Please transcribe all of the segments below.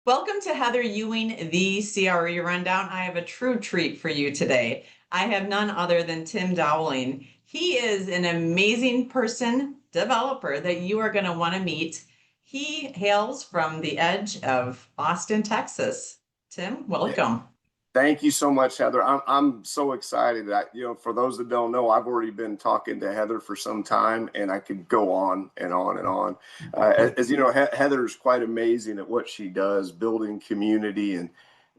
Welcome to Heather Ewing, the CRE Rundown. I have a true treat for you today. I have none other than Tim Dowling. He is an amazing person, developer that you are going to want to meet. He hails from the edge of Austin, Texas. Tim, Yeah. welcome. Thank you so much, Heather. I'm so excited that, for those that don't know, I've already been talking to Heather for some time, and I could go on and on and on. As you know, Heather's quite amazing at what she does, building community and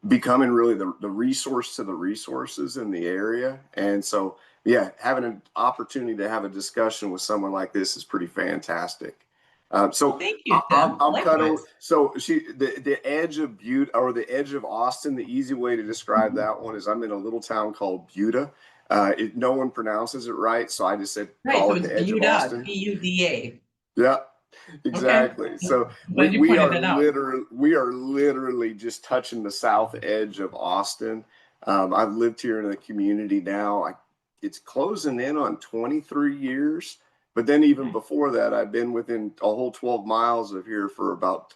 becoming really the resource to the resources in the area. And so, yeah, having an opportunity to have a discussion with someone like this is pretty fantastic. Well, So thank you, Tim. I'll cut over. Likewise. So the edge of Butte or the edge of Austin. The easy way to describe that one is I'm in a little town called Buda. No one pronounces it right, so I just said Right, call so it it's the edge of Buda, Austin. B-U-D-A. Yeah, Okay. exactly. So Glad you pointed that out. we are literally just touching the south edge of Austin. I've lived here in the community now. It's closing in on 23 years. But then even before that, I've been within a whole 12 miles of here for about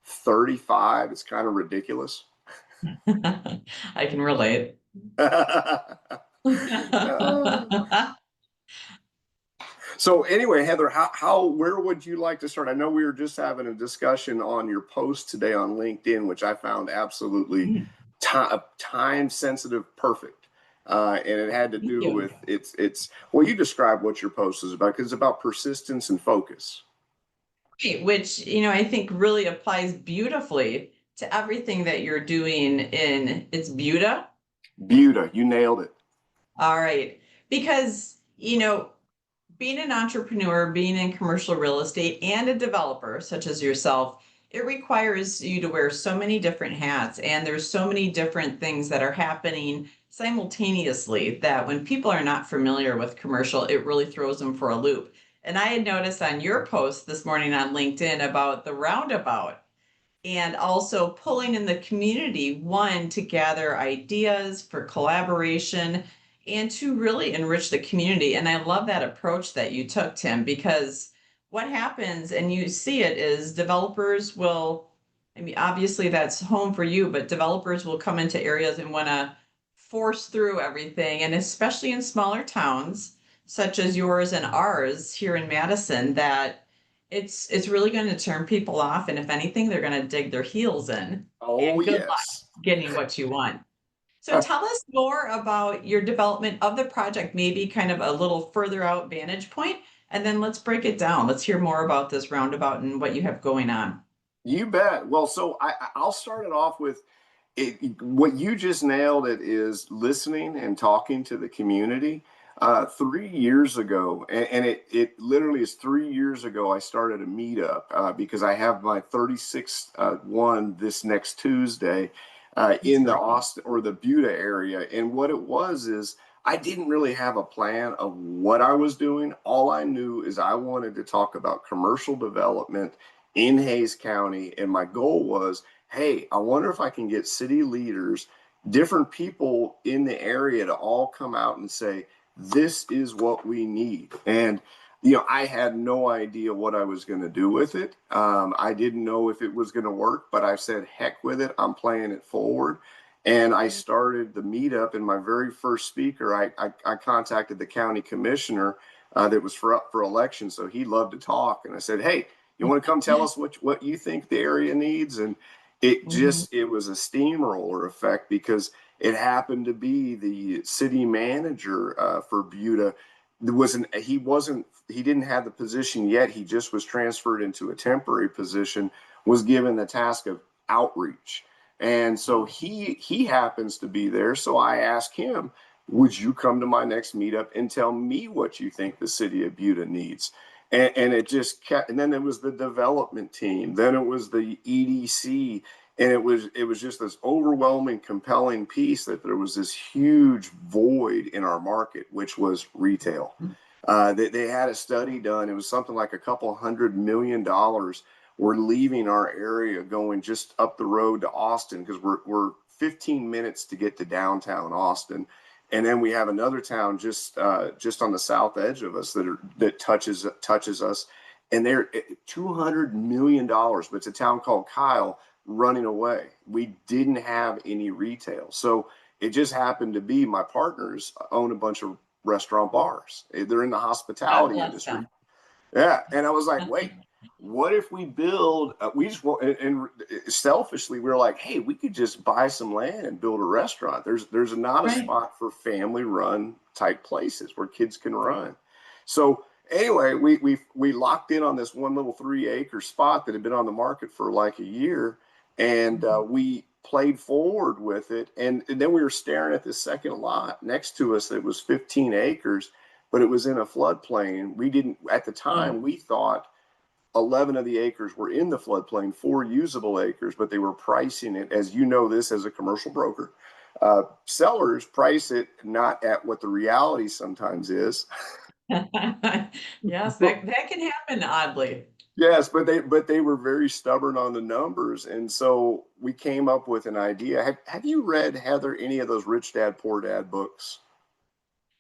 35. It's kind of ridiculous. I can relate. So anyway, Heather, where would you like to start? I know we were just having a discussion on your post today on LinkedIn, which I found absolutely time sensitive, perfect. And it had to Thank do you. with well, you describe what your post is about because it's about persistence and focus. Right, which, I think really applies beautifully to everything that you're doing in it's Buda. Buda, you nailed it. All right. Because, being an entrepreneur, being in commercial real estate and a developer such as yourself, it requires you to wear so many different hats and there's so many different things that are happening simultaneously that when people are not familiar with commercial, it really throws them for a loop. And I had noticed on your post this morning on LinkedIn about the roundabout and also pulling in the community, one, to gather ideas for collaboration and to really enrich the community. And I love that approach that you took, Tim, because what happens, and you see it, is developers will, I mean, obviously that's home for you, but developers will come into areas and want to force through everything. And especially in smaller towns, such as yours and ours here in Madison, that it's really going to turn people off, and if anything, they're going to dig their heels in. Oh And good luck yes. getting what you want. So tell us more about your development of the project, maybe kind of a little further out vantage point, and then let's break it down. Let's hear more about this roundabout and what you have going on. You bet. Well, so I'll start it off with what you just nailed. It is listening and talking to the community. 3 years ago, and it literally is 3 years ago, I started a meetup because I have my 36th one this next Tuesday That's in the great. Austin or the Buda area. And what it was is I didn't really have a plan of what I was doing. All I knew is I wanted to talk about commercial development in Hayes County. And my goal was, hey, I wonder if I can get city leaders, different people in the area to all come out and say, this is what we need. And I had no idea what I was going to do with it. I didn't know if it was going to work, but I said, heck with it. I'm playing it forward. And I started the meetup. And my very first speaker, I contacted the county commissioner that was up for election. So he loved to talk. And I said, hey, you want to come tell us what you think the area needs? And Mhm. it was a steamroller effect because it happened to be the city manager for Buda. He didn't have the position yet. He just was transferred into a temporary position, was given the task of outreach. And so he happens to be there. So I asked him, would you come to my next meetup and tell me what you think the city of Buda needs? And it just kept, and then it was the development team, then it was the EDC, and it was just this overwhelming, compelling piece that there was this huge void in our market, which was retail. They had a study done. It was something like a couple $100 million were leaving our area, going just up the road to Austin because we're 15 minutes to get to downtown Austin, and then we have another town just on the south edge of us that touches us, and they're $200 million. But it's a town called Kyle. running away. We didn't have any retail. So it just happened to be my partners own a bunch of restaurant bars. They're in the God hospitality bless industry. them. Yeah. And I was like, wait, what if we build, we just want, and selfishly, we were like, hey, we could just buy some land and build a restaurant. There's not a Right. spot for family run type places where kids can run. So anyway, we locked in on this one little 3 acre spot that had been on the market for like a year, and we played forward with it. And then we were staring at this second lot next to us that was 15 acres, but it was in a floodplain. We didn't, at the Mm. time, we thought 11 of the acres were in the floodplain, 4 usable acres, but they were pricing it, as you know, this as a commercial broker. Sellers price it not at what the reality sometimes is. Yes, But that can happen oddly. yes, but they were very stubborn on the numbers, and so we came up with an idea. Have you read, Heather, any of those Rich Dad Poor Dad books?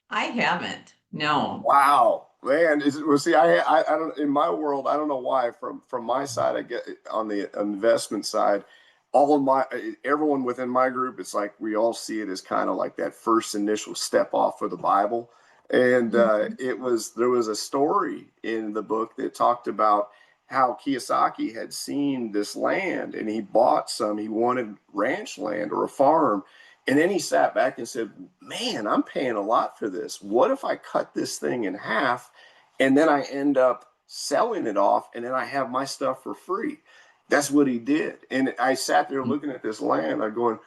I haven't. No. Wow, man! Well, see, I don't, in my world, I don't know why. From my side, I get on the investment side, all of my everyone within my group, it's like we all see it as kind of like that first initial step off of the Bible. And Mhm. there was a story in the book that talked about how Kiyosaki had seen this land and he bought some. He wanted ranch land or a farm, and then he sat back and said, man, I'm paying a lot for this. What if I cut this thing in half and then I end up selling it off and then I have my stuff for free? That's what he did. And I sat there looking at this land. I'm going,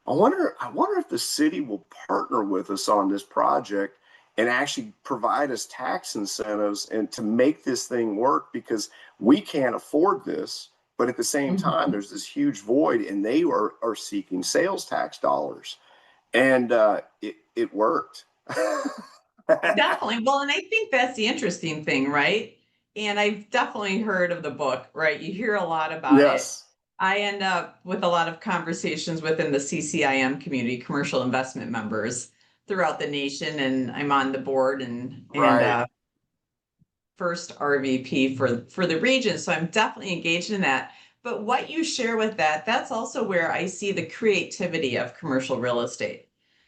I wonder if the city will partner with us on this project and actually provide us tax incentives and to make this thing work, because we can't afford this. But at the same time, Mhm. there's this huge void, and they are seeking sales tax dollars, and it worked. Definitely. Well, and I think that's the interesting thing, right? And I've definitely heard of the book, right? You hear a lot about it. Yes, I end up with a lot of conversations within the CCIM community, commercial investment members throughout the nation, and I'm on the board and right, first RVP for the region. So I'm definitely engaged in that. But what you share with that, that's also where I see the creativity of commercial real estate,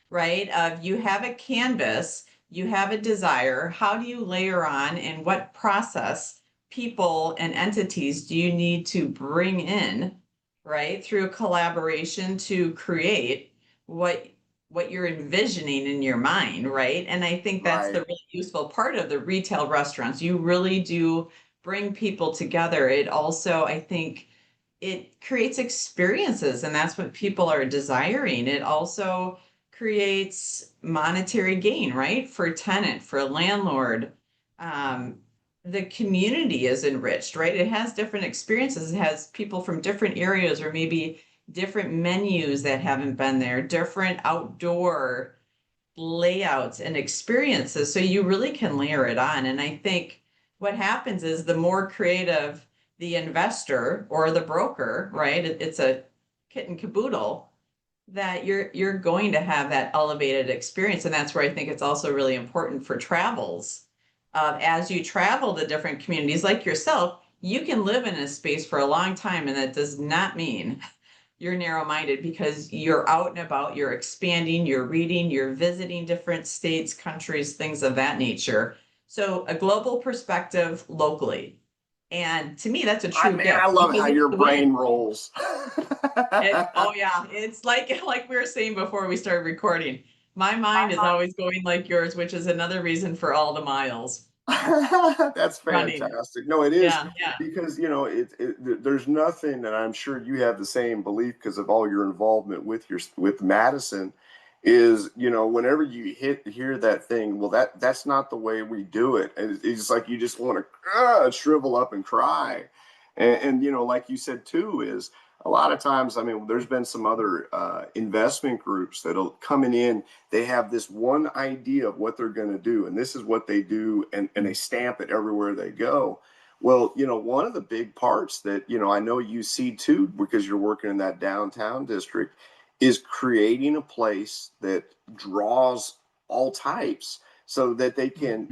right? You have a canvas, you have a desire. How do you layer on and what process, people and entities do you need to bring in, right? Through collaboration to create what what you're envisioning in your mind, right? And I think that's the right, really useful part of the retail restaurants. You really do bring people together. It also, I think, it creates experiences, and that's what people are desiring. It also creates monetary gain, right? For tenant, for landlord. Um, the community is enriched, right? It has different experiences. It has people from different areas or maybe different menus that haven't been there, different outdoor layouts and experiences. So you really can layer it on. And I think what happens is the more creative the investor or the broker, right? It's a kit and caboodle that you're going to have that elevated experience. And that's where I think it's also really important for travels. As you travel to different communities like yourself, you can live in a space for a long time, and that does not mean you're narrow-minded because you're out and about, you're expanding, you're reading, you're visiting different states, countries, things of that nature. So a global perspective locally. And to me, that's a I true man, gift I love how because it's your the win. brain rolls. Oh yeah, it's like we were saying before we started recording. My mind is always going like yours, which is another reason for all the miles That's running. fantastic. No, it is, Yeah, yeah. because there's nothing, and I'm sure you have the same belief because of all your involvement with Madison. Is, whenever you hear that thing, well, that's not the way we do it, and it's like you just want to shrivel up and cry, and like you said too, is a lot of times. I mean, there's been some other investment groups that'll coming in, they have this one idea of what they're going to do, and this is what they do, and they stamp it everywhere they go. Well, one of the big parts that I know you see too, because you're working in that downtown district, is creating a place that draws all types so that they can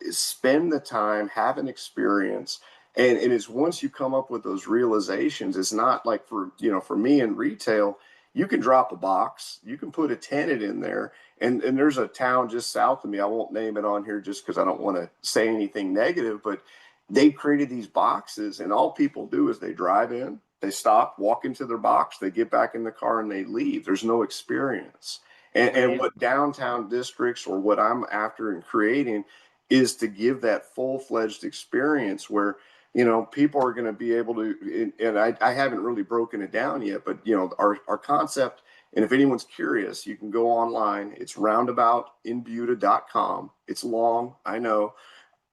spend the time, have an experience, And it's once you come up with those realizations, it's not like for me in retail, you can drop a box, you can put a tenant in there, and there's a town just south of me. I won't name it on here just because I don't want to say anything negative, but they created these boxes, and all people do is they drive in, they stop, walk into their box, they get back in the car, and they leave. There's no experience. And Right. what downtown districts or what I'm after in creating is to give that full-fledged experience where people are going to be able to, and I haven't really broken it down yet, but our concept, and if anyone's curious, you can go online. It's roundaboutinbuda.com. It's long, I know.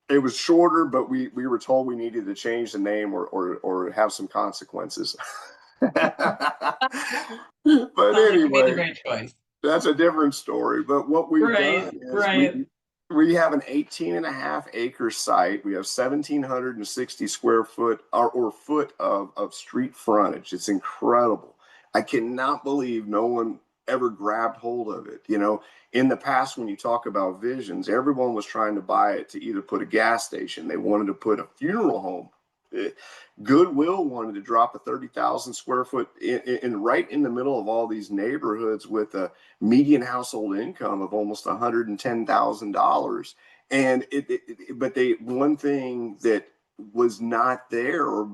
It was shorter, but we were told we needed to change the name or have some consequences. But Sounds like you made the anyway, right choice. that's a different story. But what we've Right, done is right. we have an 18 and a half acre site. We have 1,760 square foot or foot of street frontage. It's incredible. I cannot believe no one ever grabbed hold of it. In the past, when you talk about visions, everyone was trying to buy it to either put a gas station, they wanted to put a funeral home. Goodwill wanted to drop a 30,000 square foot right in the middle of all these neighborhoods with a median household income of almost $110,000. And but one thing that was not there, or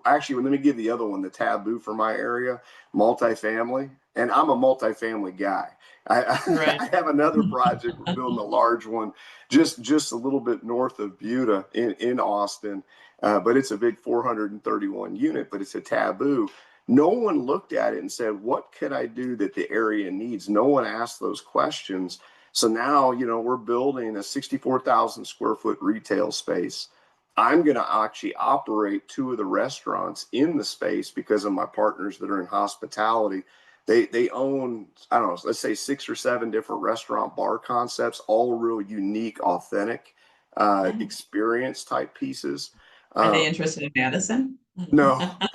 actually, let me give the other one, the taboo for my area, multifamily. And I'm a multifamily guy. Right. I have another project. We're building a large one just a little bit north of Buda in Austin, but it's a big 431 unit, but it's a taboo. No one looked at it and said, what could I do that the area needs? No one asked those questions. So now, we're building a 64,000 square foot retail space. I'm going to actually operate two of the restaurants in the space because of my partners that are in hospitality. They own, I don't know, let's say 6 or 7 different restaurant bar concepts, all real unique, authentic Yeah. experience type pieces. Are they Um, interested in Madison? no, Had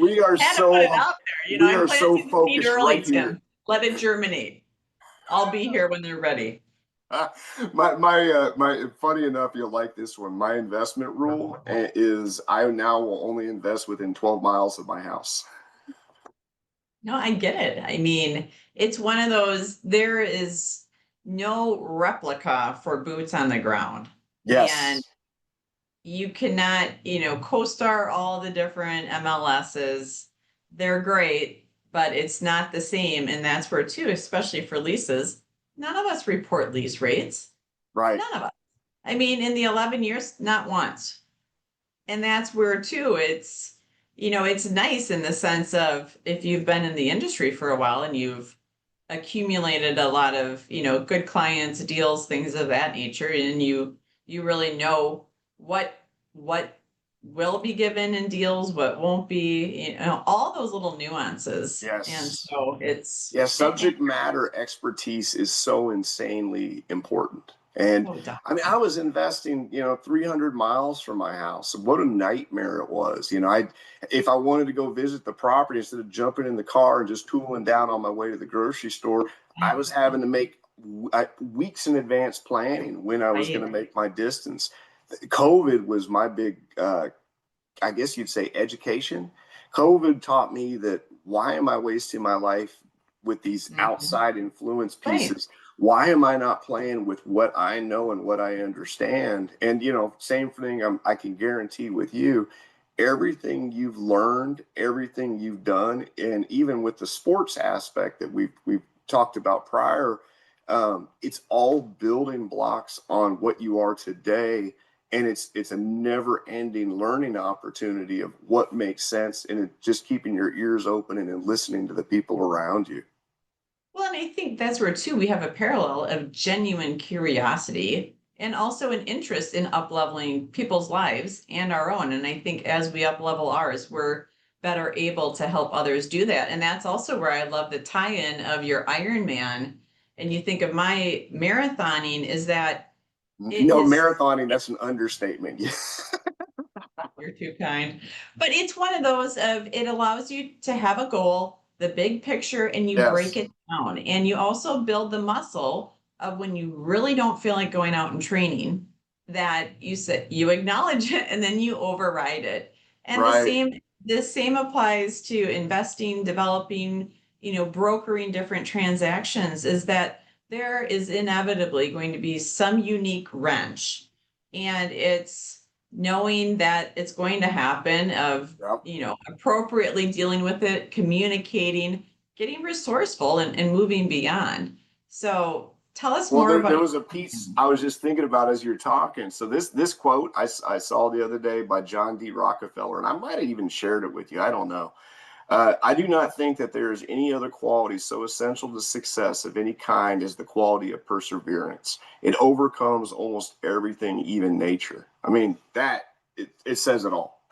we are to put it so out there. we I'm are so planting the seed focused early, right here. Tim. Let it germinate. I'll be here when they're ready. My funny enough, you'll like this one. My investment rule is I now will only invest within 12 miles of my house. No, I get it. I mean, it's one of those, there is no replica for boots on the ground. And Yes, you cannot, co-star all the different MLSs. They're great, but it's not the same. And that's where too, especially for leases, none of us report lease rates. right. None of us. I mean, in the 11 years, not once. And that's where too, it's nice in the sense of if you've been in the industry for a while and you've accumulated a lot of, good clients, deals, things of that nature, and you really know what will be given in deals, what won't be, all those little nuances. And Yes. so it's Yeah, subject matter expertise is so insanely important. And oh, I mean, I was investing, 300 miles from my house. What a nightmare it was. If I wanted to go visit the property instead of jumping in the car and just cooling down on my way to the grocery store, I was having to make weeks in advance planning when I was going right. to make my distance. COVID was my big, I guess you'd say, education. COVID taught me that why am I wasting my life with these Mhm. outside influence Right. pieces? Why am I not playing with what I know and what I understand? And same thing. I can guarantee with you, everything you've learned, everything you've done, and even with the sports aspect that we've talked about prior, it's all building blocks on what you are today, and it's a never ending learning opportunity of what makes sense, and just keeping your ears open and listening to the people around you. Well, and I think that's where too we have a parallel of genuine curiosity and also an interest in up-leveling people's lives and our own. And I think as we up-level ours, we're better able to help others do that. And that's also where I love the tie-in of your Ironman. And you think of my marathoning is that it No, has, marathoning, that's an understatement. you're too kind. But it's one of those of it allows you to have a goal, the big picture, and you break Yes, it down. And you also build the muscle of when you really don't feel like going out and training. that you say you acknowledge it and then you override it. And Right. the same applies to investing, developing, brokering different transactions, is that there is inevitably going to be some unique wrench. And it's knowing that it's going to happen, of, Yep. appropriately dealing with it, communicating, getting resourceful, and moving beyond. So tell us Well, more there about. was a piece I was just thinking about as you're talking. So this quote I saw the other day by John D. Rockefeller, and I might have even shared it with you. I don't know. I do not think that there is any other quality so essential to success of any kind as the quality of perseverance. It overcomes almost everything, even nature. I mean, it says it all.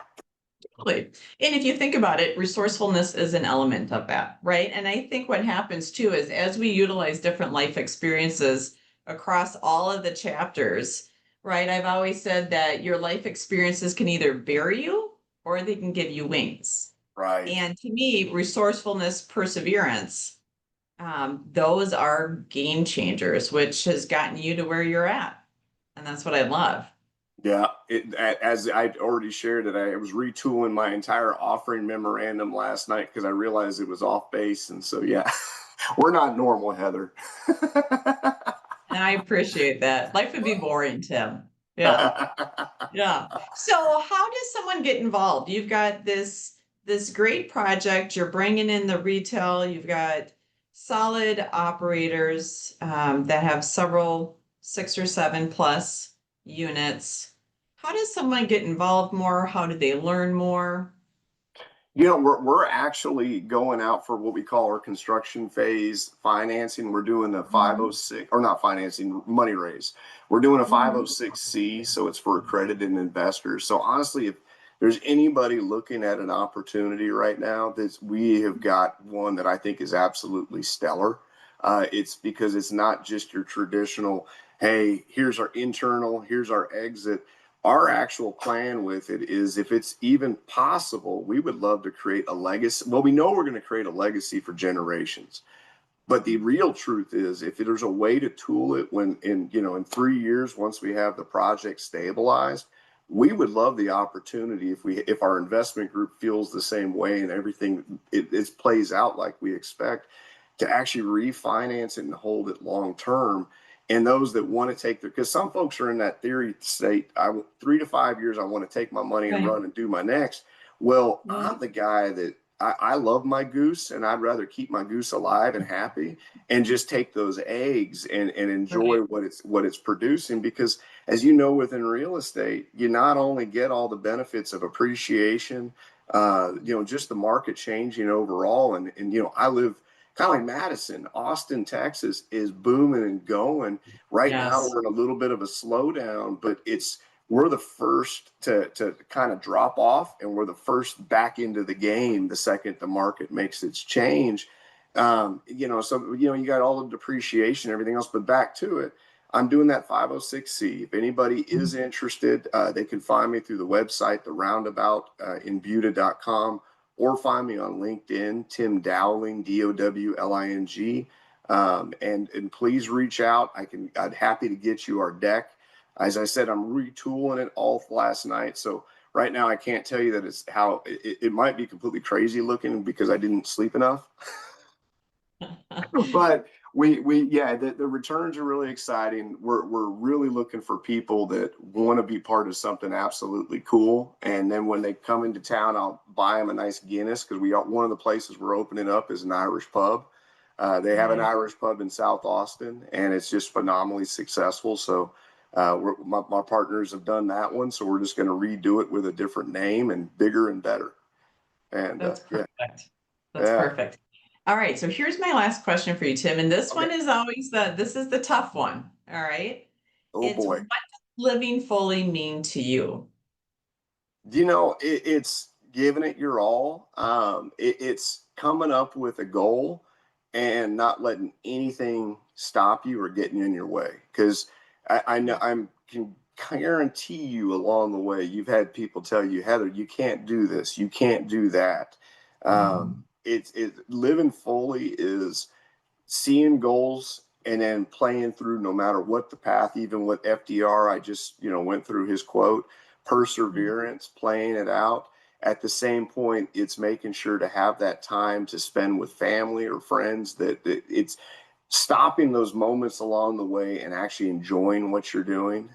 Totally. And if you think about it, resourcefulness is an element of that, right? And I think what happens too is, as we utilize different life experiences across all of the chapters, right? I've always said that your life experiences can either bury you or they can give you wings. Right. And to me, resourcefulness, perseverance, those are game changers, which has gotten you to where you're at. And that's what I love. Yeah, as I already shared it, I was retooling my entire offering memorandum last night because I realized it was off base, and so yeah, we're not normal, Heather. And I appreciate that. Life would be boring, Tim. Yeah. Yeah. So how does someone get involved? You've got this great project. You're bringing in the retail. You've got solid operators, that have several, 6 or 7 plus units. How does someone get involved more? How do they learn more? We're actually going out for what we call our construction phase financing. We're doing a Mhm. 506, or not financing, money raise. We're doing a Mhm. 506C, so it's for accredited investors. So honestly, if there's anybody looking at an opportunity right now, that we have got one that I think is absolutely stellar. It's because it's not just your traditional, hey, here's our internal, here's our exit. Our actual plan with it is, if it's even possible, we would love to create a legacy. Well, we know we're going to create a legacy for generations. But the real truth is, if there's a way to tool it when in 3 years, once we have the project stabilized, we would love the opportunity, if our investment group feels the same way and everything it plays out like we expect, to actually refinance it and hold it long term. And those that want to take because some folks are in that theory state, 3 to 5 years, I want to take my money and Right. run and do my next. Well, Yeah. I'm the guy that I love my goose, and I'd rather keep my goose alive and happy and just take those eggs and enjoy Right. what it's producing. Because as you know, within real estate, you not only get all the benefits of appreciation, just the market changing overall. And I live kind of like Madison. Austin, Texas is booming and going. Right now, Yes. we're in a little bit of a slowdown, but we're the first to kind of drop off, and we're the first back into the game the second the market makes its change. So you got all the depreciation, everything else, but back to it. I'm doing that 506C. If anybody is interested, they can find me through the website, the roundabout in Buda.com, or find me on LinkedIn, Tim Dowling, Dowling. And please reach out. I'd happy to get you our deck. As I said, I'm retooling it all last night. So right now I can't tell you that it might be completely crazy looking because I didn't sleep enough. But yeah, the returns are really exciting. We're really looking for people that want to be part of something absolutely cool. And then when they come into town, I'll buy them a nice Guinness, because one of the places we're opening up is an Irish pub. They have an Nice. Irish pub in South Austin, and it's just phenomenally successful. So my partners have done that one, so we're just going to redo it with a different name and bigger and better. And That's yeah, perfect. That's yeah. perfect. All right. So here's my last question for you, Tim. And this Okay. one is always this is the tough one. All right. Oh It's, what boy. does living fully mean to you? It's giving it your all. It's coming up with a goal and not letting anything stop you or getting in your way. Because I know I'm can guarantee you along the way you've had people tell you, Heather, you can't do this, you can't do that. It's living fully is seeing goals and then playing through no matter what the path, even with FDR, I just, went through his quote, perseverance, playing it out. At the same point, it's making sure to have that time to spend with family or friends, that it's stopping those moments along the way and actually enjoying what you're doing.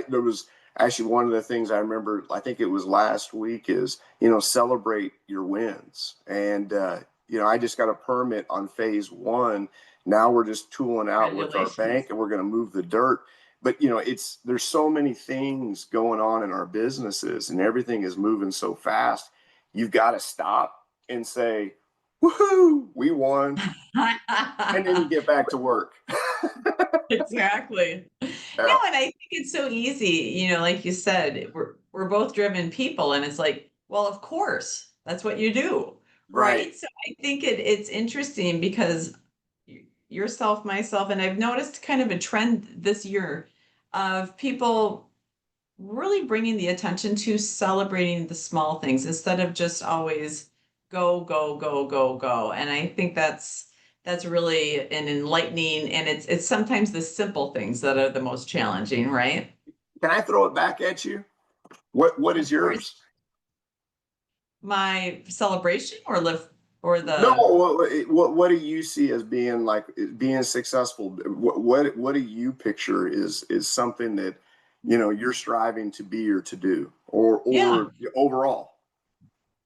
There was actually one of the things I remember, I think it was last week, is, celebrate your wins. And, I just got a permit on phase 1. Now we're just tooling out with our bank and we're going to move the dirt. But, there's so many things going on in our businesses and everything is moving so fast. You've got to stop and say, woohoo, we won. And then you get back to work. Exactly. Yeah. No, and I think it's so easy, like you said, we're both driven people, and it's like, well, of course, that's what you do, Right. right? So I think it's interesting because yourself, myself, and I've noticed kind of a trend this year of people really bringing the attention to celebrating the small things instead of just always go, go, go, go, go. And I think that's really an enlightening, and it's sometimes the simple things that are the most challenging, right? Can I throw it back at you? What Of is course. yours? My celebration or live or No, the what do you see as being like being successful? What do you picture is something that you're striving to be or to do yeah, or overall?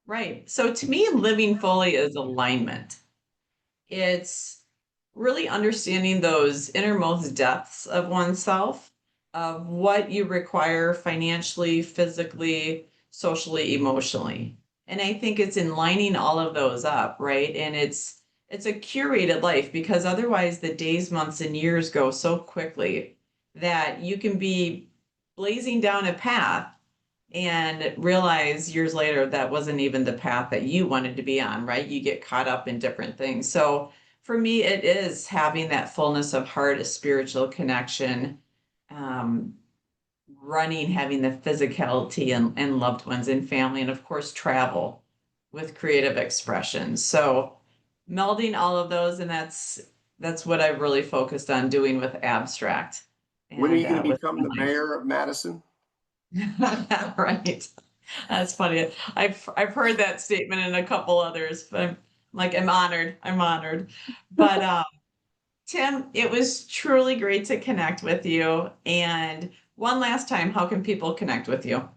right. So to me, living fully is alignment. It's really understanding those innermost depths of oneself, of what you require financially, physically, socially, emotionally. And I think it's in lining all of those up, right? And it's a curated life, because otherwise the days, months, and years go so quickly that you can be blazing down a path and realize years later that wasn't even the path that you wanted to be on, right? You get caught up in different things. So for me, it is having that fullness of heart, a spiritual connection, um, running, having the physicality, and loved ones and family, and of course, travel with creative expression. So melding all of those, and that's what I've really focused on doing with abstract When are and you going to with become my the mayor of Madison? life. Right. That's funny. I've heard that statement and a couple others, but I'm like, I'm honored. I'm honored. But Tim, it was truly great to connect with you. And one last time, how can people connect with you?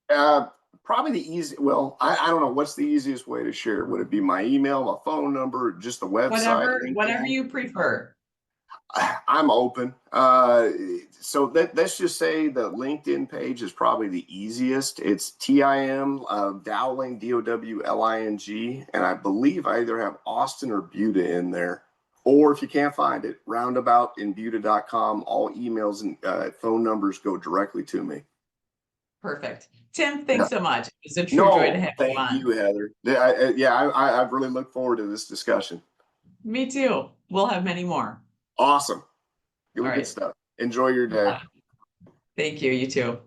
Uh, Probably the easy. Well, I don't know. What's the easiest way to share? Would it be my email, my phone number, just the website, Whatever LinkedIn? you prefer. I'm open. So let's just say the LinkedIn page is probably the easiest. It's Tim Dowling, Dowling, and I believe I either have Austin or Buda in there. Or if you can't find it, roundabout in Buda.com. All emails and phone numbers go directly to me. Perfect. Tim, Yeah. thanks so much. It was a true joy to No, have you thank on. you, Heather. I've really looked forward to this discussion. Me too. We'll have many more. Awesome. All Really good right. stuff. Enjoy your day. Thank you. You too.